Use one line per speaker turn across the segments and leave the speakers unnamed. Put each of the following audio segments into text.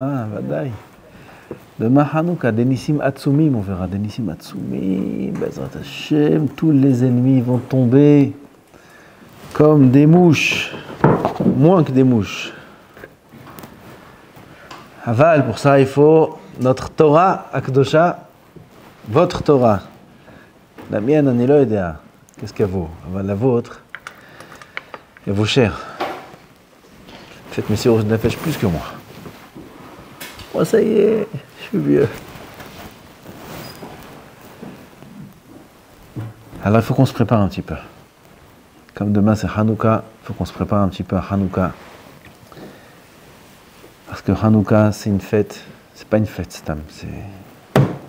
Ah, Vadaï. Demain, Hanouka, des Nissim Atsumim, on verra des Nissim Atsumim, Bezrat Hashem, tous les ennemis vont tomber comme des mouches, moins que des mouches. Aval, pour ça, il faut notre Torah, Akdosha, votre Torah. La mienne, on est là, qu'est-ce qu'elle vaut? La vôtre, elle vaut cher. Faites mes sirop de nefesh plus que moi. Oh, ça y est, je suis vieux. Alors, il faut qu'on se prépare un petit peu. Comme demain, c'est Hanouka, il faut qu'on se prépare un petit peu à Hanouka. Parce que Hanouka, c'est une fête, c'est pas une fête, Stam. C'est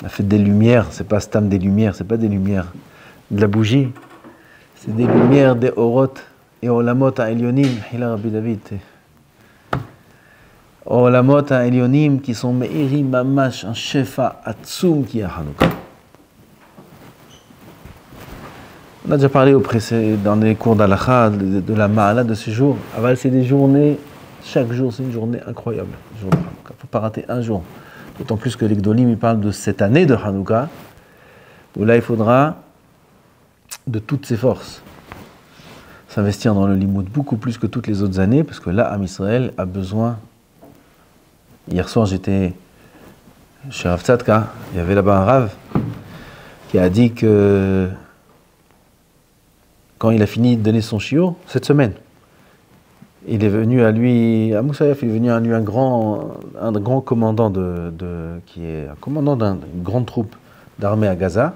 la fête des lumières, c'est pas Stam des lumières, c'est pas des lumières de la bougie. C'est des lumières des Orot et Olamot à Elionim, Hila Rabbi David. Olamot à Elionim qui sont Meiri Mamash, un Shefa Atsum qui est à Hanouka. On a déjà parlé dans les cours d'Alacha de la Ma'ala de ce jour. Aval, c'est des journées, chaque jour c'est une journée incroyable. Il ne faut pas rater un jour. D'autant plus que les Gdolim, ils parlent de cette année de Hanouka, où là il faudra de toutes ses forces s'investir dans le limoud beaucoup plus que toutes les autres années, parce que là, Am Israël a besoin. Hier soir, j'étais chez Rav Tzadka, il y avait là-bas un Rav qui a dit que quand il a fini de donner son shiur, cette semaine, il est venu à lui, à Moussaïef, il est venu à lui un grand commandant qui est un commandant d'une grande troupe d'armée à Gaza.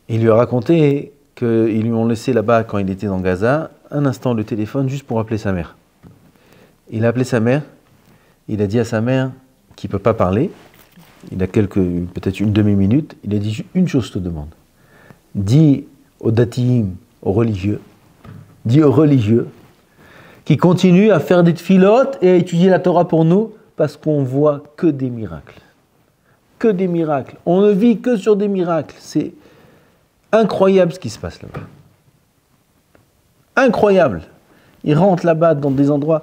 Il lui a raconté qu'ils lui ont laissé là-bas, quand il était dans Gaza, un instant le téléphone juste pour appeler sa mère. Il a appelé sa mère, il a dit à sa mère qu'il ne peut pas parler, il a peut-être une demi-minute, il a dit une chose, je te demande. Dis aux datiim, aux religieux, qui continuent à faire des tfilotes et à étudier la Torah pour nous, parce qu'on voit que des miracles. Que des miracles. On ne vit que sur des miracles. C'est incroyable ce qui se passe là-bas. Incroyable. Ils rentrent là-bas dans des endroits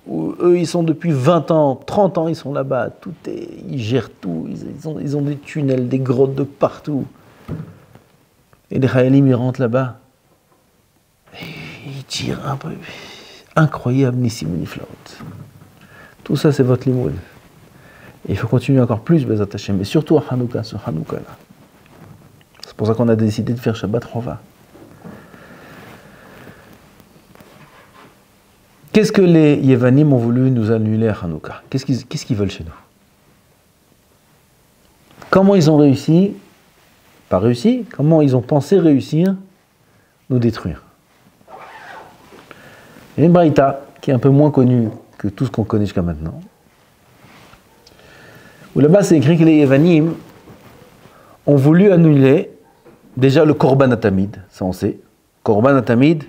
où eux, ils sont depuis 20 ans, 30 ans, ils sont là-bas. Ils gèrent tout. Ils ont des tunnels, des grottes de partout. Et les Chayalim, ils rentrent là-bas. Et ils tirent un peu. Incroyable, Nissim Niflaot. Tout ça, c'est votre limoud. Et il faut continuer encore plus, Bezat Hashem. Mais surtout à Hanouka, ce Hanouka-là. C'est pour ça qu'on a décidé de faire Shabbat Rova. Qu'est-ce que les Yevanim ont voulu nous annuler à Hanouka? Qu'est-ce qu'ils veulent chez nous? Comment ils ont réussi? Pas réussi, comment ils ont pensé réussir nous détruire? Il y a une braïta qui est un peu moins connue que tout ce qu'on connaît jusqu'à maintenant. Où là-bas c'est écrit que les Yevanim ont voulu annuler déjà le Korban Atamid, ça on sait. Korban Atamid,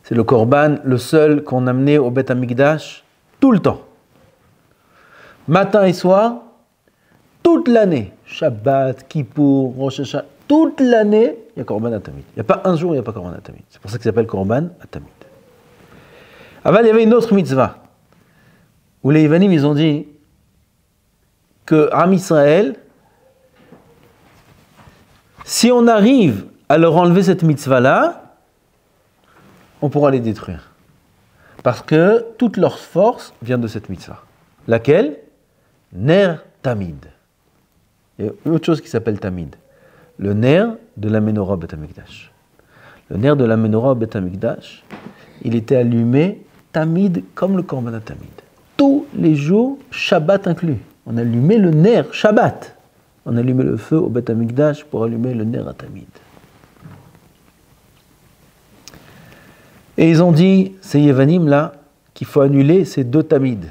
c'est le Korban, le seul qu'on amenait au Beth Amikdash tout le temps. Matin et soir, toute l'année. Shabbat, Kippour, Rosh Hashanah, toute l'année, il y a Korban Atamid. Il n'y a pas un jour où il n'y a pas Korban Atamid. C'est pour ça qu'il s'appelle Korban Atamid. Avant, il y avait une autre mitzvah, où les Yevanim, ils ont dit que Am Israël, si on arrive à leur enlever cette mitzvah-là, on pourra les détruire. Parce que toute leur force vient de cette mitzvah. Laquelle? Ner Tamid. Il y a une autre chose qui s'appelle Tamid. Le ner de la Menorah Beth Amikdash. Le ner de la Menorah Beth Amikdash, il était allumé Tamid comme le Korban Tamid. Tous les jours, Shabbat inclus. On allumait le ner Shabbat. On allumait le feu au Beth Amikdash pour allumer le ner à Tamid. Et ils ont dit, ces Yevanim là, qu'il faut annuler ces deux Tamid.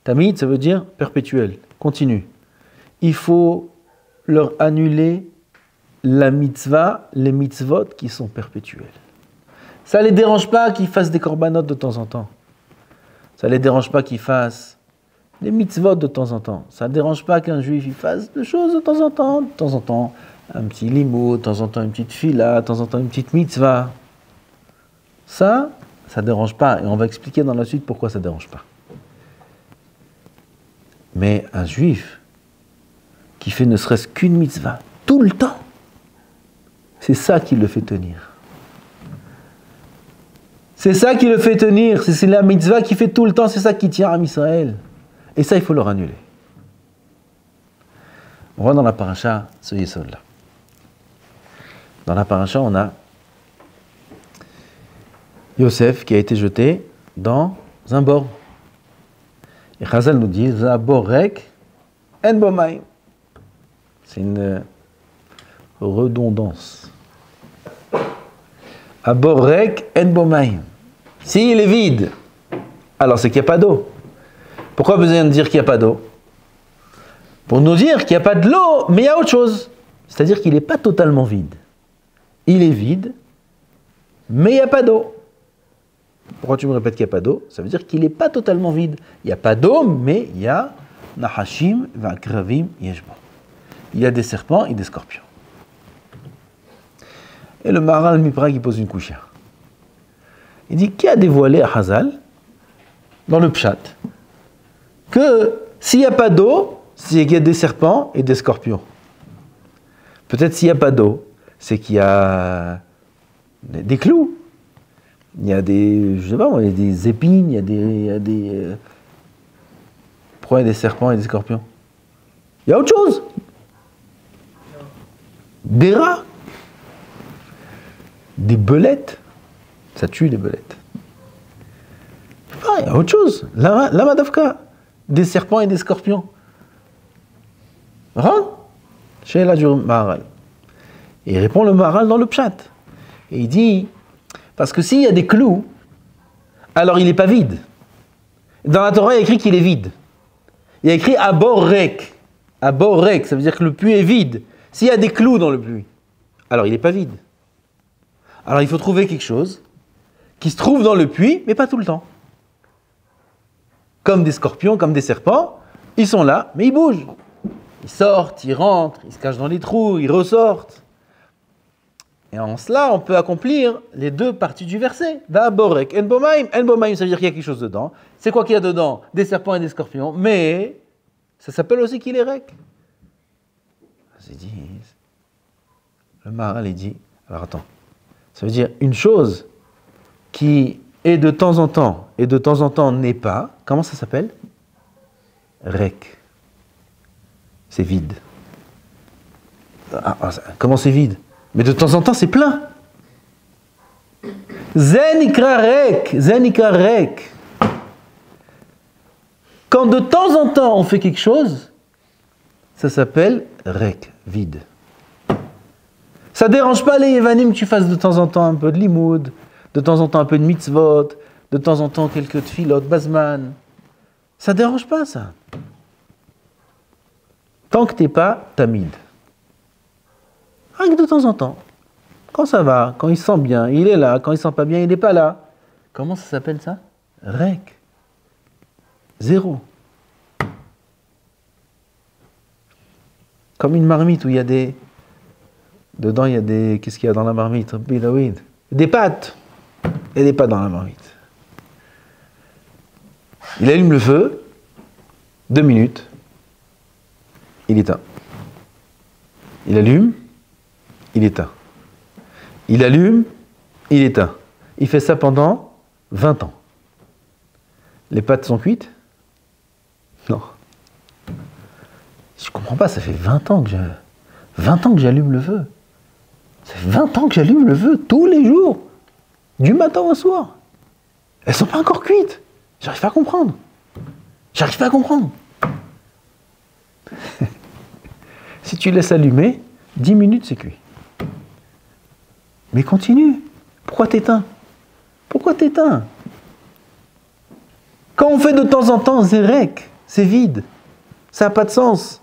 Tamid, ça veut dire perpétuel, continu. Il faut leur annuler la mitzvah, les mitzvot qui sont perpétuelles. Ça ne les dérange pas qu'ils fassent des korbanot de temps en temps. Ça ne les dérange pas qu'ils fassent des mitzvot de temps en temps. Ça ne dérange pas qu'un juif il fasse des choses de temps en temps. De temps en temps, un petit limo, de temps en temps une petite fila, de temps en temps une petite mitzvah. Ça, ça ne dérange pas. Et on va expliquer dans la suite pourquoi ça ne dérange pas. Mais un juif qui fait ne serait-ce qu'une mitzvah, tout le temps, c'est ça qui le fait tenir. C'est ça qui le fait tenir. C'est la mitzvah qui fait tout le temps, c'est ça qui tient à Israël. Et ça, il faut le annuler. On voit dans la paracha ce yesod-là. Dans la paracha, on a Yosef qui a été jeté dans un bord. Et Chazal nous dit, un bord rek, en bomaim. C'est une redondance. Un bord rek, en bomaim. S'il est vide, alors c'est qu'il n'y a pas d'eau. Pourquoi besoin de dire qu'il n'y a pas d'eau? Pour nous dire qu'il n'y a pas de l'eau, mais il y a autre chose. C'est-à-dire qu'il n'est pas totalement vide. Il est vide, mais il n'y a pas d'eau. Pourquoi tu me répètes qu'il n'y a pas d'eau? Ça veut dire qu'il n'est pas totalement vide. Il n'y a pas d'eau, mais il y a Nahashim va'akravim yeshbo. Il y a des serpents et des scorpions. Et le Maharal Mipra qui pose une couchia. Il dit, qui a dévoilé à Hazal, dans le Pshat, que s'il n'y a pas d'eau, c'est qu'il y a des serpents et des scorpions. Peut-être s'il n'y a pas d'eau, c'est qu'il y a des clous. Il y a des, je sais pas moi, il y a des épines, il y a des pourquoi il y a des serpents et des scorpions? Il y a autre chose. Des rats. Des belettes. Ça tue les belettes. Ah, il y a autre chose. La madavka. Des serpents et des scorpions. Chez la du Maharal. Et il répond le Maharal dans le Pshat. Et il dit, parce que s'il y a des clous, alors il n'est pas vide. Dans la Torah, il y a écrit qu'il est vide. Il y a écrit aborek. Aborek, ça veut dire que le puits est vide. S'il y a des clous dans le puits, alors il n'est pas vide. Alors il faut trouver quelque chose qui se trouve dans le puits, mais pas tout le temps. Comme des scorpions, comme des serpents, ils sont là, mais ils bougent. Ils sortent, ils rentrent, ils se cachent dans les trous, ils ressortent. Et en cela, on peut accomplir les deux parties du verset. Va'aborek en bomaim. En bomaim, ça veut dire qu'il y a quelque chose dedans. C'est quoi qu'il y a dedans? Des serpents et des scorpions. Mais ça s'appelle aussi qu'il est rek. Le Maharal, il dit, alors attends, ça veut dire une chose qui est de temps en temps et de temps en temps n'est pas, comment ça s'appelle? Rek. C'est vide. Comment c'est vide? Mais de temps en temps, c'est plein. Zenikra rek. Quand de temps en temps, on fait quelque chose, ça s'appelle rek, vide. Ça ne dérange pas les Yevanim que tu fasses de temps en temps un peu de limoud, de temps en temps un peu de mitzvot, de temps en temps quelques tfilot, bazman. Ça ne dérange pas, ça. Tant que tu n'es pas tamid. Rien que de temps en temps. Quand ça va, quand il se sent bien, il est là. Quand il ne se sent pas bien, il n'est pas là. Comment ça s'appelle ça? Rek. Zéro. Comme une marmite où il y a des... Dedans, il y a des... Qu'est-ce qu'il y a dans la marmite? Des pâtes. Il y a des pâtes dans la marmite. Il allume le feu. 2 minutes. Il éteint. Il allume. Il éteint. Il allume. Il éteint. Il fait ça pendant 20 ans. Les pâtes sont cuites? Non. Je comprends pas, ça fait 20 ans que j'allume le feu. Ça fait 20 ans que j'allume le feu tous les jours, du matin au soir. Elles sont pas encore cuites. J'arrive pas à comprendre. Si tu laisses allumer, 10 minutes c'est cuit. Mais continue. Pourquoi t'éteins? Quand on fait de temps en temps zérek, c'est vide. Ça n'a pas de sens.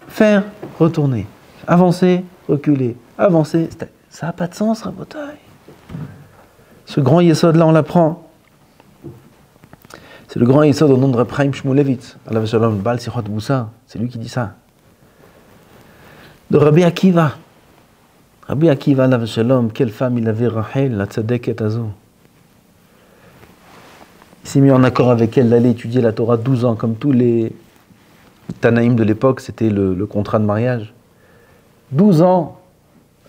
Faire, retourner. Avancer, reculer. Avancer. Ça n'a pas de sens, Rabotai. Ce grand yesod là, on l'apprend. C'est le grand yesod au nom de Reb Chaim Shmulevitz. Alav Shalom, Baal Sichot Boussa. C'est lui qui dit ça. De Rabbi Akiva. Rabbi Akiva alav shalom, quelle femme il avait, Rachel, la tzadeket azo. Il s'est mis en accord avec elle d'aller étudier la Torah 12 ans, comme tous les Tanaïm de l'époque, c'était le contrat de mariage. 12 ans.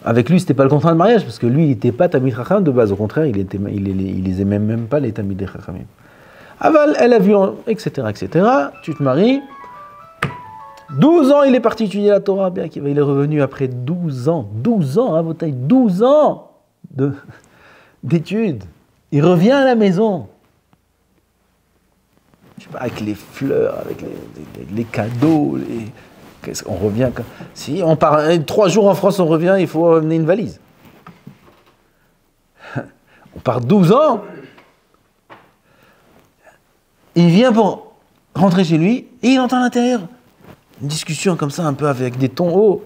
Avec lui, c'était pas le contrat de mariage, parce que lui, il n'était pas Tamid Chacham de base. Au contraire, il les aimait même pas, les Tamid Chachamim. Aval, elle a vu, etc., etc. Tu te maries. 12 ans, il est parti étudier la Torah. Bien qu'il il est revenu après 12 ans. 12 ans, hein, votre taille, 12 ans d'études. Il revient à la maison. Je sais pas, avec les fleurs, avec les cadeaux, on revient. Si on part 3 jours en France, on revient, il faut amener une valise. On part 12 ans. Il vient pour rentrer chez lui et il entend à l'intérieur une discussion comme ça, un peu avec des tons hauts.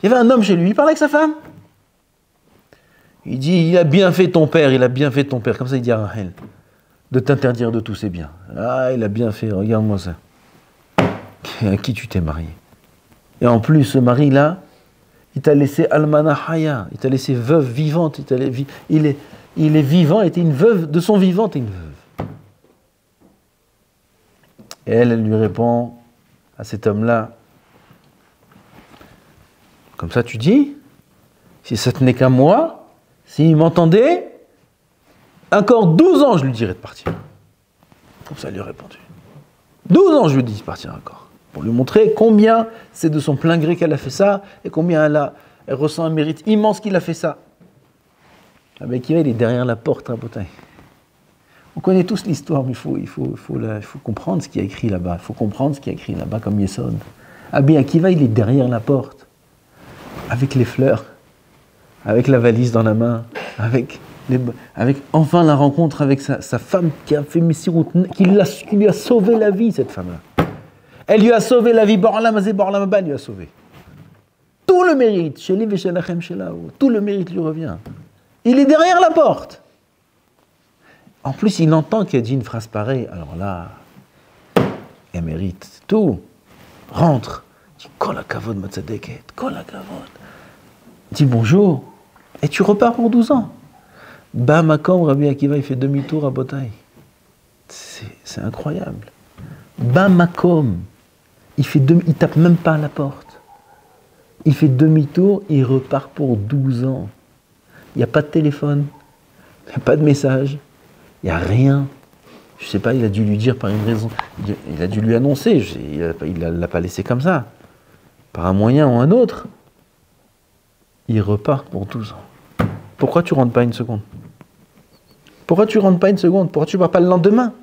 Il y avait un homme chez lui, il parlait avec sa femme. Il dit, il a bien fait ton père, il a bien fait ton père. Comme ça, il dit à Rachel, de t'interdire de tous ses biens. Ah, il a bien fait, regarde-moi ça. À qui tu t'es marié? Et en plus, ce mari-là, il t'a laissé almana haya, il t'a laissé veuve vivante, il est vivant, était une veuve, de son vivant, t'es une veuve. Et elle lui répond à cet homme-là, comme ça tu dis, si ça tenait qu'à moi, s'il m'entendait, encore 12 ans je lui dirais de partir. Comme ça elle lui a répondu. 12 ans je lui dis de partir encore. Pour lui montrer combien c'est de son plein gré qu'elle a fait ça, et combien elle ressent un mérite immense qu'il a fait ça. Avec il est derrière la porte, hein, potin. On connaît tous l'histoire, mais il faut comprendre ce qu'il y a écrit là-bas. Il faut comprendre ce qu'il y a écrit là-bas comme Yesod. Rabbi Akiva, il est derrière la porte, avec les fleurs, avec la valise dans la main, avec enfin la rencontre avec sa femme qui a fait Messirut, qui lui a sauvé la vie, cette femme-là. Elle lui a sauvé la vie, Borlam Azé, Borlam Abba, lui a sauvé. Tout le mérite, Sheli Veshelachem Shelao, tout le mérite lui revient. Il est derrière la porte. En plus, il entend qu'il a dit une phrase pareille. Alors là, elle mérite tout. Rentre. Dit Kol hakavod matzadeket, Kol hakavod. Dis bonjour. Et tu repars pour 12 ans. Bamakom, Rabbi Akiva, il fait demi-tour à Botaï. C'est incroyable. Bamakom. Il tape même pas à la porte. Il fait demi-tour, il repart pour 12 ans. Il n'y a pas de téléphone, il n'y a pas de message, il n'y a rien. Je ne sais pas, il a dû lui dire par une raison. Il a dû lui annoncer, il ne l'a pas laissé comme ça. Par un moyen ou un autre, il repart pour 12 ans. Pourquoi tu ne rentres pas une seconde? Pourquoi tu ne rentres pas une seconde? Pourquoi tu ne vas pas le lendemain?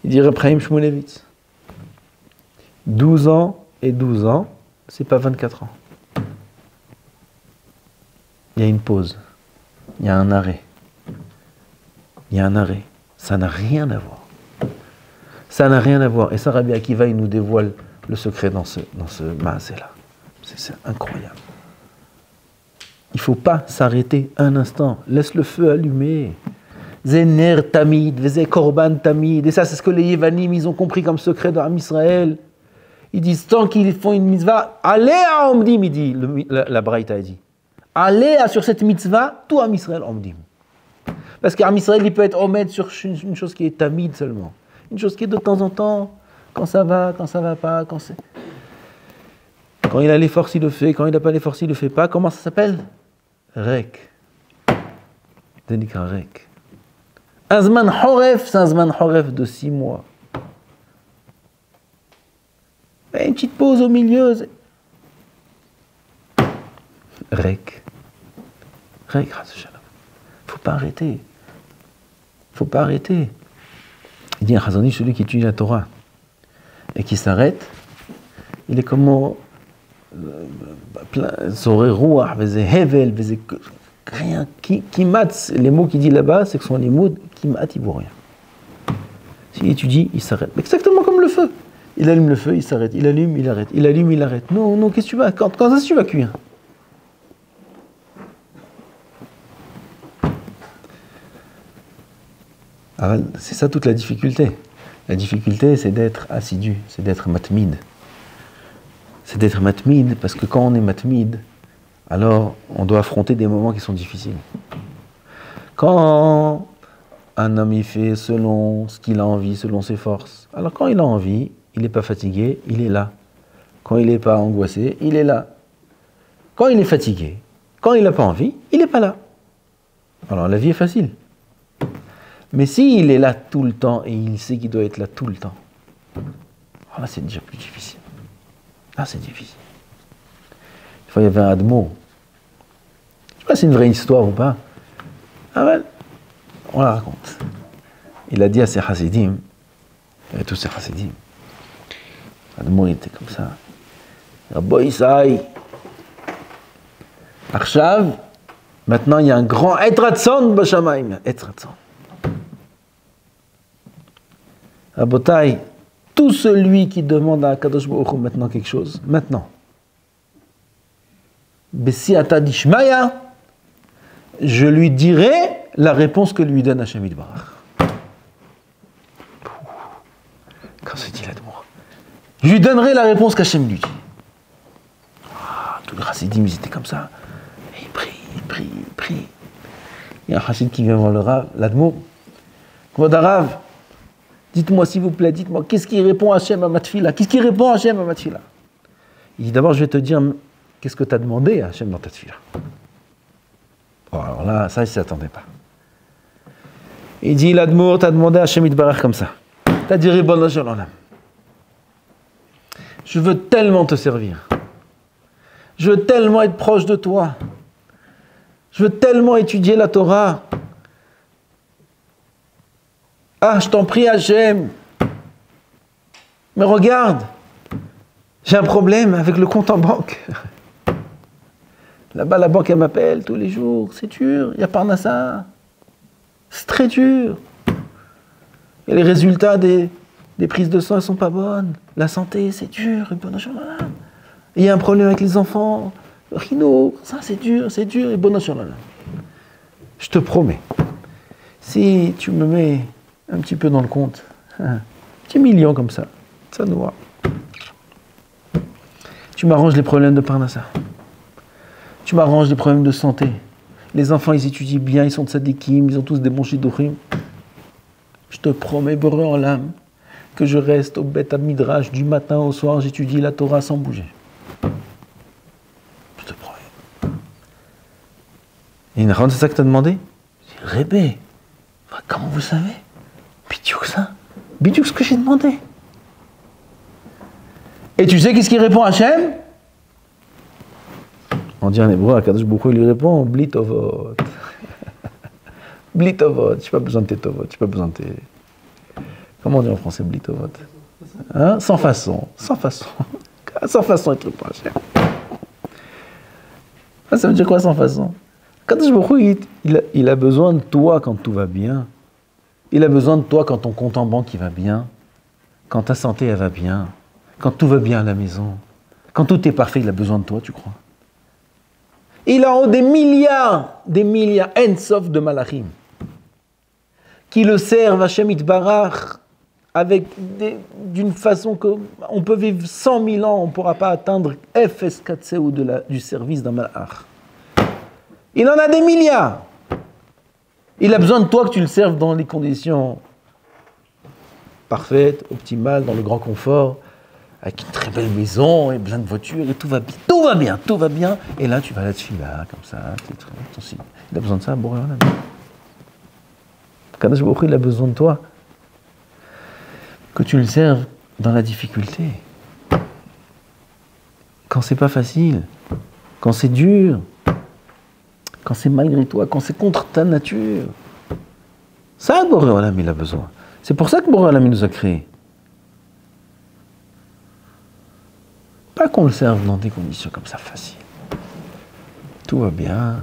Il dit Repraim Shmulevitz. 12 ans et 12 ans, c'est pas 24 ans. Il y a une pause, il y a un arrêt. Il y a un arrêt. Ça n'a rien à voir. Ça n'a rien à voir. Et ça, Rabbi Akiva, il nous dévoile le secret dans ce maasé-là. C'est incroyable. Il ne faut pas s'arrêter un instant. Laisse le feu allumé. Zener tamid, veze korban tamid. Et ça, c'est ce que les Yevanim, ils ont compris comme secret dans Am Israël. Ils disent, tant qu'ils font une mitzvah, allez à Omdim, il dit, la Braïta a dit. Allez sur cette mitzvah, tout Am Israël Omdim. Parce qu'Am Israël, il peut être omed sur une chose qui est tamid seulement. Une chose qui est de temps en temps, quand ça va pas, quand il a les forces, il le fait, quand il n'a pas les forces, il le fait pas. Comment ça s'appelle? Rek. Denikra Rek. Un Zman Horef, c'est un Zman Horef de 6 mois. Et une petite pause au milieu. Rek. Rek, faut pas arrêter. Faut pas arrêter. Il dit un Chazon Ish, celui qui étudie la Torah et qui s'arrête, il est comme rien. Kimat, les mots qu'il dit là-bas, c'est que ce sont les mots Kimat, il ne vaut rien. S'il étudie, il s'arrête. Exactement comme le feu. Il allume le feu, il s'arrête. Il allume, il arrête. Il allume, il arrête. Non, qu'est-ce que tu vas? Quand est-ce que tu vas cuire? Alors, c'est ça toute la difficulté. La difficulté, c'est d'être assidu, c'est d'être matmid. c'est d'être matmid, parce que quand on est matmid, alors on doit affronter des moments qui sont difficiles. Quand un homme il fait selon ce qu'il a envie, selon ses forces, alors quand il a envie, il n'est pas fatigué, il est là. Quand il n'est pas angoissé, il est là. Quand il est fatigué, quand il n'a pas envie, il n'est pas là. Alors la vie est facile. Mais s'il est là tout le temps et il sait qu'il doit être là tout le temps, alors là c'est déjà plus difficile. Là c'est difficile. Une fois il y avait un admo. Je ne sais pas si c'est une vraie histoire ou pas. Ah ouais, on la raconte. Il a dit à ses chassidim, et à tous ses chassidim, l'admo il était comme ça. Rabbi Isaï, Arshav, maintenant il y a un grand Etratson Bashamaim, Etratson. Rabotai, tout celui qui demande à Kadosh Baruch Hu maintenant quelque chose, maintenant, Besiata Dishmaya, je lui dirai la réponse que lui donne Hashem Yitbarach. Quand se dit l'admo, je lui donnerai la réponse qu'Hachem lui dit. Tous les chassidim, ils étaient comme ça. Et ils prient. Il y a un chassid qui vient voir le Rav, l'admo. Kvod Rav, dites-moi s'il vous plaît, dites-moi, qu'est-ce qui répond Hachem à ma tfila? Qu'est-ce qui répond Hachem à ma tfila? Il dit d'abord, je vais te dire, qu'est-ce que tu as demandé à Hachem dans ta tfila? Bon, alors là, ça, il ne s'y attendait pas. Il dit, l'admo, tu as demandé à Hachem Yitbarach comme ça. Tu as dit, Ribono shel olam, je veux tellement te servir. Je veux tellement être proche de toi. Je veux tellement étudier la Torah. Ah, je t'en prie, Hachem. Mais regarde, j'ai un problème avec le compte en banque. Là-bas, la banque, elle m'appelle tous les jours. C'est dur, il y a Parnassa. C'est très dur. Et les résultats des prises de sang, elles ne sont pas bonnes. La santé, c'est dur. Il y a un problème avec les enfants. Le rhino, ça c'est dur. Et bon, je te promets, si tu me mets un petit peu dans le compte, un petit million comme ça nous va. Tu m'arranges les problèmes de Parnassa. Tu m'arranges les problèmes de santé. Les enfants, ils étudient bien, ils sont tzadikim, ils ont tous des bons shidduchim. Je te promets, Boré en l'âme, que je reste au Beth Midrash du matin au soir, j'étudie la Torah sans bouger. Je te promets. Et Nahon, c'est ça que tu as demandé? Je dis, Rébé, comment vous savez? Bidiouk ça. Bidiouk ce que j'ai demandé. Et tu sais qu'est-ce qu'il répond à Hachem? On dit en hébreu, à Kadosh Baruch Hu, il lui répond, Bli tovot. Bli tovot, j'ai pas besoin de tes tovot, j'ai pas besoin de tes... Comment on dit en français, Bli tovot? Hein? Sans façon. Sans façon, il te répond à Hachem. Ça veut dire quoi, sans façon? Kadosh Baruch Hu, il a besoin de toi quand tout va bien. Il a besoin de toi quand ton compte en banque il va bien. Quand ta santé elle va bien. Quand tout va bien à la maison. Quand tout est parfait, il a besoin de toi, tu crois? Il a des milliards, en-sof de malachim, qui le servent à Hashem Yitbarach d'une façon qu'on peut vivre 100 000 ans, on ne pourra pas atteindre Efes Katseu du service d'un malach. Il en a des milliards. Il a besoin de toi que tu le serves dans les conditions parfaites, optimales, dans le grand confort, avec une très belle maison et plein de voitures, et tout va bien. Et là, tu vas là-dessus, là, comme ça, il a besoin de ça, Boré Olam. Kadosh Baruch Hu, il a besoin de toi, que tu le serves dans la difficulté. Quand c'est pas facile, quand c'est dur, quand c'est malgré toi, quand c'est contre ta nature. Ça, Boré Olam, il a besoin. C'est pour ça que Boré Olam, il nous a créés. Pas qu'on le serve dans des conditions comme ça faciles. Tout va bien.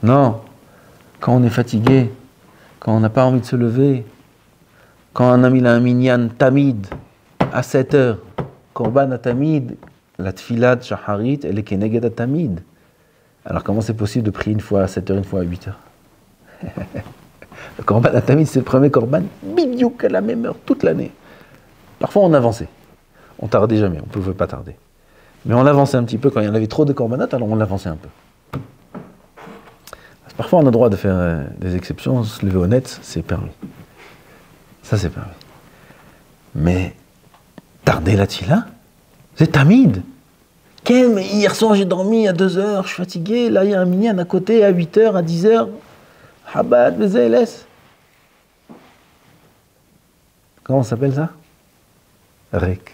Non. Quand on est fatigué, quand on n'a pas envie de se lever, quand un homme il a un minyan tamid à 7 heures, korban à tamid, la tfilat shaharit, elle est keneged à tamid. Alors comment c'est possible de prier une fois à 7 heures, une fois à 8 heures? Le korban à tamid, c'est le premier korban, bidiouk à la même heure, toute l'année. Parfois on avançait. On tardait jamais, on ne pouvait pas tarder. Mais on avançait un petit peu quand il y en avait trop de corbanotes, alors on l'avançait un peu. Parfois on a le droit de faire des exceptions, se lever honnête, c'est permis. Ça c'est permis. Mais tarder la tfila, c'est tamid. Mais hier soir j'ai dormi à 2 heures, je suis fatigué, là il y a un minyan à côté à 8 heures, à 10 heures. Habad, laisse. Comment ça s'appelle ça? Rek.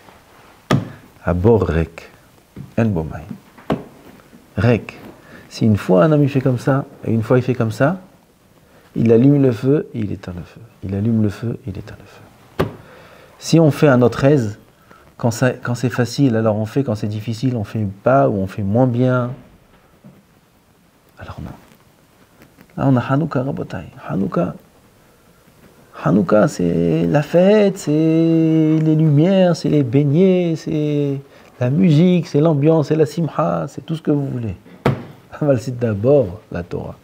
Abor rek. En bomay. Rek. Si une fois un ami fait comme ça, et une fois il fait comme ça, il allume le feu et il éteint le feu. Il allume le feu et il éteint le feu. Si on fait à notre aise, quand c'est facile, alors on fait, quand c'est difficile, on fait pas ou on fait moins bien. Alors non. Là on a Hanouka Rabotai. Hanouka c'est la fête, c'est les lumières, c'est les beignets, c'est la musique, c'est l'ambiance, c'est la simha, c'est tout ce que vous voulez. C'est d'abord la Torah.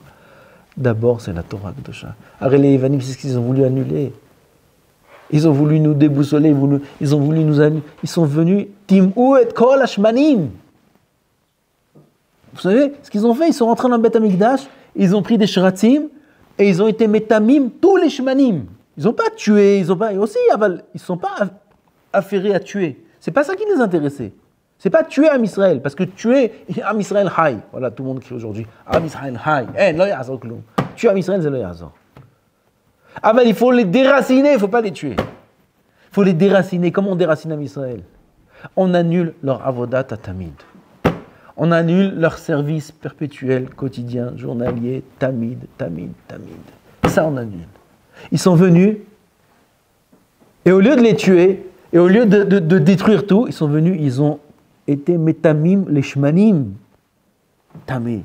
D'abord c'est la Torah Kedosha. Arrête les Yevanim, c'est ce qu'ils ont voulu annuler. Ils ont voulu nous déboussoler, ils ont voulu nous annuler. Ils sont venus Tim'u et kol hashmanim. Vous savez ce qu'ils ont fait? Ils sont rentrés dans le Beth Amikdash, ils ont pris des shratzim et ils ont été metamim tous les shmanim. Ils n'ont pas tué, ils ne sont pas affairés à tuer. C'est pas ça qui les intéressait. C'est pas tuer Am Israël, parce que tuer Am Israël Hay. Voilà, tout le monde crie aujourd'hui Am Israël Hay. Lo ya'azor kloum. Tuer Am Israël, c'est lo ya'azor. Ah ben il faut les déraciner, il ne faut pas les tuer. Il faut les déraciner. Comment on déracine Am Israël? On annule leur avodat tamid. On annule leur service perpétuel, quotidien, journalier, tamid. Ça on annule. Ils sont venus, et au lieu de les tuer, et au lieu de détruire tout, ils sont venus, ils ont été metamim les shmanim. Tamé.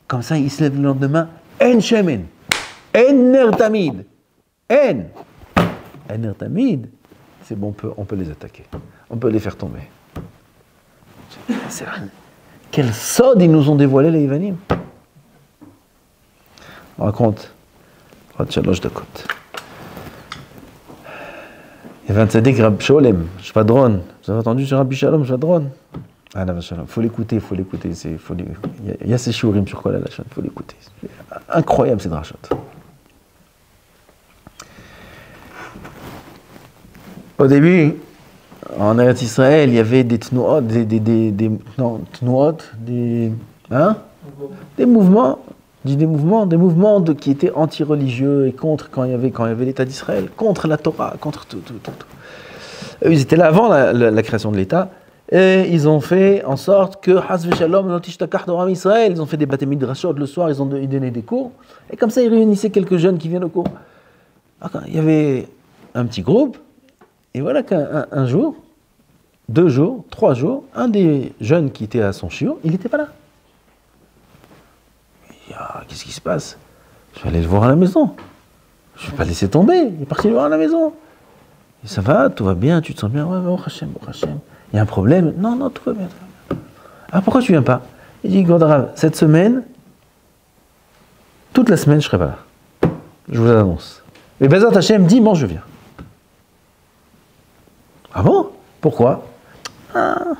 Comme ça, ils se lèvent le lendemain, en shemen, en ner tamid, en ner tamid. C'est bon, on peut les attaquer, on peut les faire tomber. C'est rien. Quel sod ils nous ont dévoilé les Yevanim. On raconte. Il y avait un tzaddik, Rabbi Sholem, Shvadron. Vous avez entendu sur Rabbi Shalom, Shvadron? Ah là, il faut l'écouter. Il y a ces shiurim sur Kol HaLashon, il faut l'écouter. C'est incroyable ces drachot. Au début, en Eretz Israël, il y avait des tnuot, des mouvements qui étaient anti-religieux et contre, quand il y avait l'État d'Israël, contre la Torah, contre tout. Eux, ils étaient là avant la création de l'État, et ils ont fait en sorte que Has v'Shalom l'antishtakach d'Oram Israël, ils ont fait des bâtiments de rachot le soir, ils donnaient des cours, et comme ça ils réunissaient quelques jeunes qui viennent au cours. Alors, il y avait un petit groupe, et voilà qu'un jour, 2 jours, 3 jours, un des jeunes qui était à son shiur, il n'était pas là. Qu'est-ce qui se passe? Je vais aller le voir à la maison. Je ne vais pas laisser tomber. Il est parti le voir à la maison. Et ça va, tout va bien, tu te sens bien? Ouais, oh Hachem. Il y a un problème? Non, tout va bien. Ah, pourquoi tu viens pas? Il dit, Godarav, cette semaine, toute la semaine, je ne serai pas là. Je vous annonce. Mais Bezat Hachem, dimanche, je viens. Ah bon? Pourquoi? Dis-moi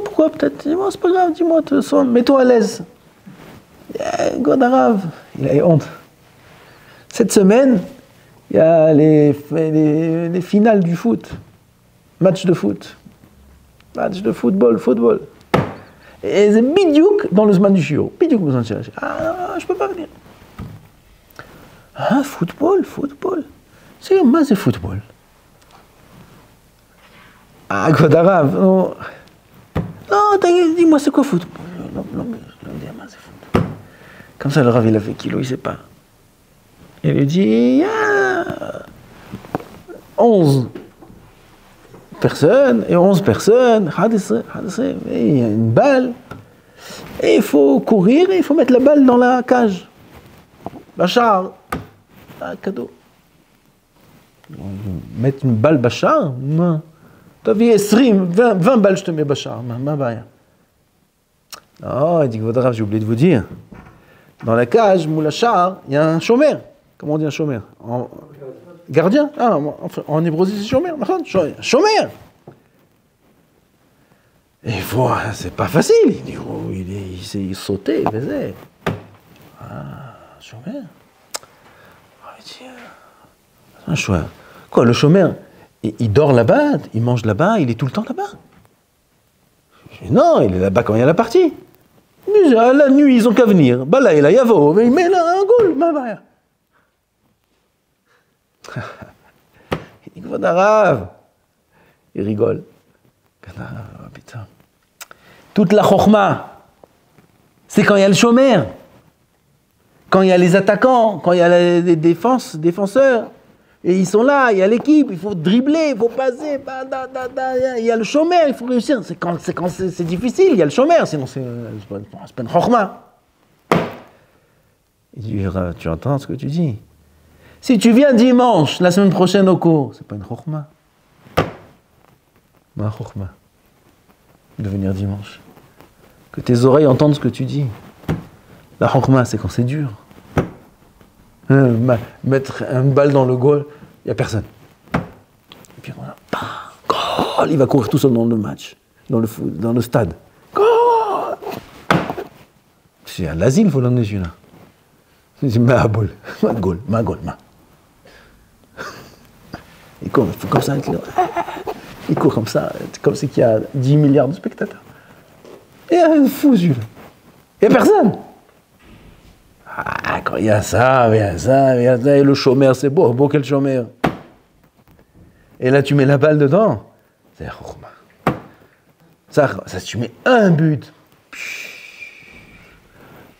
pourquoi, peut-être. Dis-moi, c'est pas grave, dis-moi, mets-toi à l'aise. Godarav, il a honte. Cette semaine, il y a les finales du foot. Match de football. Et c'est bidiouk dans le zman du shiur. Bidiouk besoin de chercher. Ah, je peux pas venir. Ah, football. C'est quoi, c'est football? Ah, Godarav, non, dis-moi, c'est quoi football? Non, c'est football. Comme ça, le Rav, il a fait kilo, il sait pas. Il lui dit, il y a 11 personnes, et 11 personnes, et il y a une balle, et il faut courir, et il faut mettre la balle dans la cage. Bachar, cadeau. Mettre une balle Bachar? Non. Tu as vu 20 balles, je te mets Bachar. Oh, il dit que j'ai oublié de vous dire. Dans la cage, Moulachar, il y a un chômeur. Comment on dit un chômeur? gardien. Ah, enfin, en hébreu, c'est shomer. Shomer. Et voilà, c'est pas facile. Il s'est sauté, il faisait. Ah, shomer. Un choix. Quoi, le chômeur, il dort là-bas, il mange là-bas, il est tout le temps là-bas. Non, il est là-bas quand il y a la partie. Déjà, la nuit, ils ont qu'à venir. Bah là, il a yavo, mais il met là un goal, ma mère. Il dit, arabe. Il rigole. Oh, putain. Toute la chokhma, c'est quand il y a le chômeur, quand il y a les attaquants, quand il y a les défenseurs. Et ils sont là, il y a l'équipe, il faut dribbler, il faut passer, il y a le chômeur, il faut réussir. C'est quand c'est difficile, il y a le chômeur, sinon c'est pas une chokhma. Il dit, tu entends ce que tu dis? Si tu viens dimanche, la semaine prochaine au cours, c'est pas une chokhma. Ma chokhma. De venir dimanche. Que tes oreilles entendent ce que tu dis. La chokhma, c'est quand c'est dur. Mettre une balle dans le goal, il n'y a personne. Et puis voilà, goal, il va courir tout seul dans le match, dans le stade. Goal. C'est à l'asile, il faut l'emmener celui-là. Il dit, ma boule, ma goal. Il court comme ça, il court comme ça, comme c'est qu'il y a 10 milliards de spectateurs. Et un fou celui-là. Il n'y a personne. Ah, quand il y a ça, et le chômeur, c'est beau quel chômeur. Et là, tu mets la balle dedans. C'est chokhma. Ça, tu mets un but.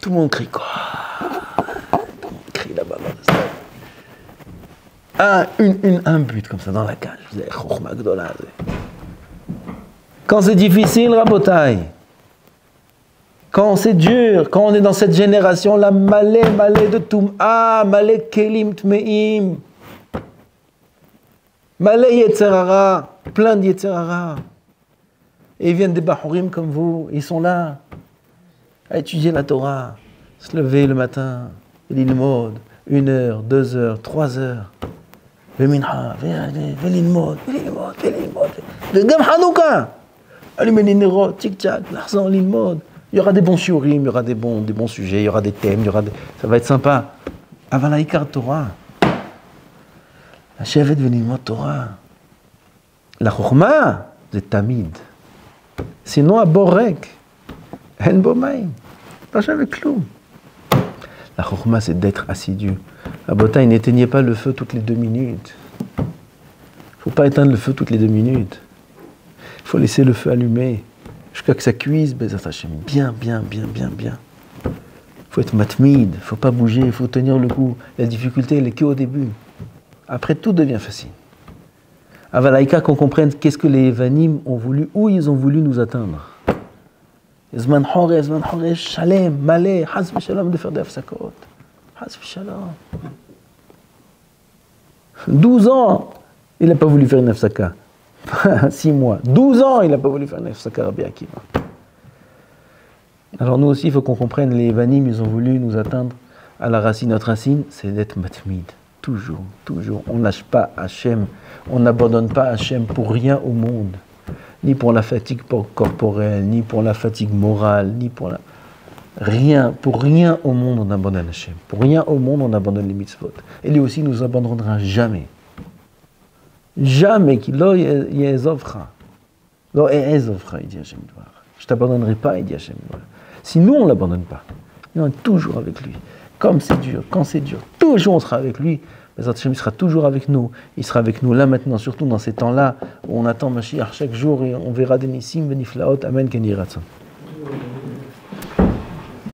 Tout le monde crie quoi? Tout le monde crie là-bas dans le stade. Un but comme ça dans la cage. C'est chokhma gdola. Quand c'est difficile, rabotai. Quand c'est dur, quand on est dans cette génération-là, malé de Tum'a, malé kelim tmeim, malé yetzerara, plein de yetzerara. Et ils viennent des bahurim comme vous, ils sont là, à étudier la Torah, se lever le matin, l'ilmod, 1 heure, 2 heures, 3 heures. Veminha, velilmod, gam Hanouka, allumer les néros, tic-tac, l'arsan, l'ilmod. Il y aura des bons shiurim, il y aura des bons sujets, il y aura des thèmes, ça va être sympa. Avalaïkar Torah. La chevet venimot Torah. La chokhma, c'est tamid. Sinon, à borek, hen bomaï. Pas avec clou. La chokhma, c'est d'être assidu. À Botaï, n'éteignez pas le feu toutes les 2 minutes. Il ne faut pas éteindre le feu toutes les 2 minutes. Il faut laisser le feu allumé. Jusqu'à que ça cuise, ça Hashem, bien. Il faut être matmid, il ne faut pas bouger, il faut tenir le coup. La difficulté, elle est qu'au début. Après, tout devient facile. Avalaïka, qu'on comprenne qu'est-ce que les Vanim ont voulu, où ils ont voulu nous atteindre. Zman hore, shalem, malé, haz v'shalom, de faire des afsakot. Haz v'shalom. 12 ans, il n'a pas voulu faire une afsaka. 6 mois, 12 ans, il n'a pas voulu faire une afsaka Rabbi Akiva. Alors nous aussi, il faut qu'on comprenne, les Vanim, ils ont voulu nous atteindre à la racine. Notre racine, c'est d'être matmid. Toujours. On ne lâche pas Hachem, on n'abandonne pas Hachem pour rien au monde. Ni pour la fatigue corporelle, ni pour la fatigue morale, ni pour la... Rien, pour rien au monde, on abandonne Hachem. Pour rien au monde, on abandonne les mitzvot. Et lui aussi, nous abandonnera jamais. Jamais qu'il y ait zofra. Non, et zofra, il dit Hachem. Je ne t'abandonnerai pas, il dit Hachem. Si nous, on ne l'abandonne pas, on est toujours avec lui. Comme c'est dur, quand c'est dur, toujours on sera avec lui. Mais Hachem sera toujours avec nous. Il sera avec nous là maintenant, surtout dans ces temps-là où on attend Mashiach chaque jour et on verra des nissim, beniflaot, amen, ken yiratzon.